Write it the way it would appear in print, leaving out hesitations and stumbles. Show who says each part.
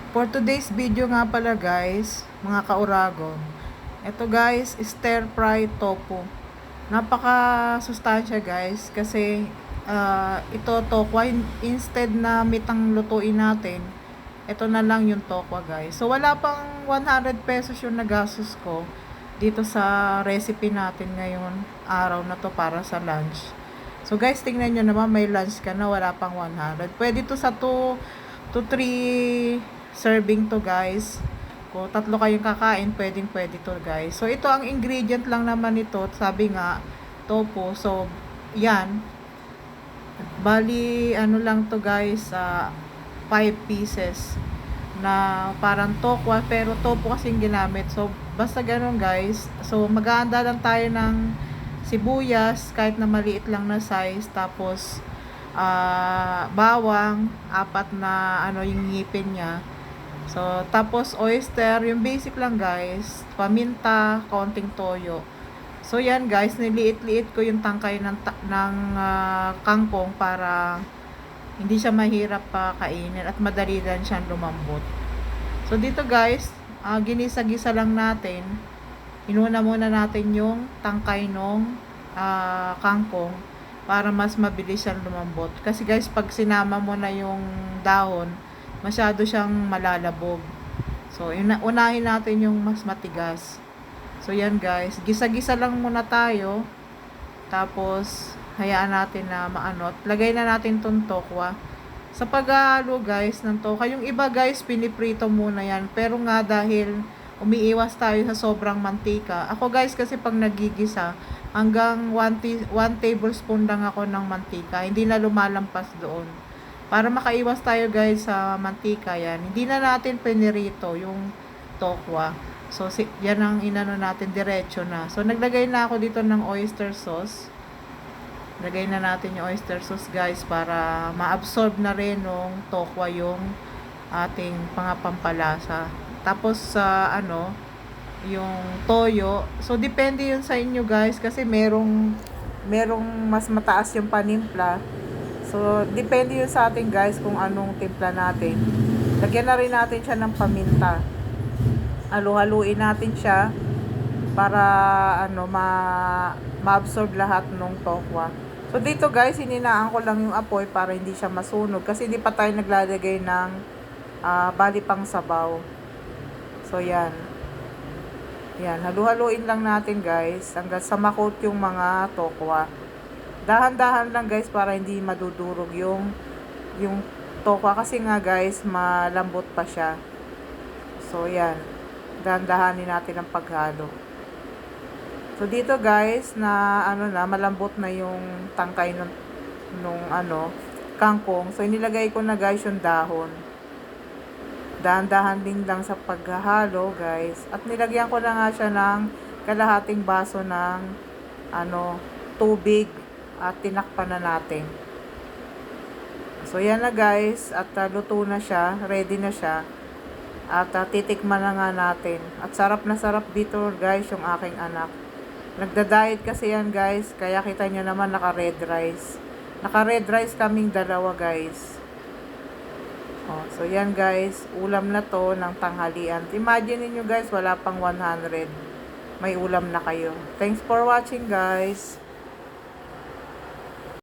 Speaker 1: For today's video nga pala guys, mga kauragon. Ito guys, stir fry tofu. Napaka sustansya guys kasi ito tokwa instead na mitang lutuin natin. Ito na lang yung tokwa guys. So wala pang 100 pesos yung nagastos ko dito sa recipe natin ngayon araw na to para sa lunch. So guys, tingnan nyo naman may lunch ka na wala pang 100. Pwede to sa 2 to 3 serving to guys. Kung tatlo kayong kakain, pwede to guys. So ito ang ingredient lang naman ito, sabi nga tofu. So yan. Bali ano lang to guys, 5 pieces na parang tokwa pero tofu kasing ginamit. So basta ganun guys. So mag-aanda lang tayo ng sibuyas kahit na maliit lang na size, tapos bawang, 4 na ano yung ngipin niya. So, tapos oyster, yung basic lang guys, paminta, konting toyo. So, yan guys, niliit-liit ko yung tangkay ng kangkong para hindi siya mahirap pa kainin at madali lang siyang lumambot. So, dito guys, ginisa-gisa lang natin. Inuna muna natin yung tangkay ng kangkong para mas mabilis siyang lumambot. Kasi guys, pag sinama mo na yung dahon, masyado siyang malalabog. So, unahin natin yung mas matigas. So, yan guys. Gisa-gisa lang muna tayo. Tapos, hayaan natin na maano. At lagay na natin tong tokwa. Sa paghahalo guys ng tokwa, yung iba guys, piniprito muna yan. Pero nga dahil umiiwas tayo sa sobrang mantika. Ako guys, kasi pag nagigisa, hanggang 1 tablespoon lang ako ng mantika. Hindi na lumalampas doon. Para makaiwas tayo guys sa mantika yan, hindi na natin pinirito yung tokwa. So, yan ang inano natin, diretso na. So, naglagay na ako dito ng oyster sauce. Lagay na natin yung oyster sauce guys para ma-absorb na rin ng tokwa yung ating pampalasa. Tapos sa yung toyo. So, depende yun sa inyo guys kasi merong mas mataas yung panimpla. So, depende yun sa atin guys kung anong timpla natin. Lagyan na rin natin siya ng paminta. Halu-haluin natin siya para ma-absorb lahat ng tokwa. So, dito guys, hininaan ko lang yung apoy para hindi siya masunog. Kasi hindi pa tayo naglalagay ng bali pang sabaw. So, yan. Yan, halu-haluin lang natin guys hanggang sa makot yung mga tokwa. Dahan-dahan lang guys para hindi madudurog yung tokwa kasi nga guys malambot pa siya. So yan, dahan-dahanin natin ang paghalo. So dito guys na malambot na yung tangkay nung kangkong. So inilagay ko na guys yung dahon. Dahan-dahan din lang sa paghahalo guys. At nilagyan ko na nga siya ng kalahating baso ng tubig. At tinakpan na natin. So, yan na guys. At luto na siya. Ready na siya. At titikman na nga natin. At sarap na sarap dito guys yung aking anak. Nagda-diet kasi yan guys. Kaya kita nyo naman naka-red rice. Naka-red rice kaming dalawa guys. Oh, so, yan guys. Ulam na to ng tanghalian. Imagine niyo guys, wala pang 100. May ulam na kayo. Thanks for watching guys.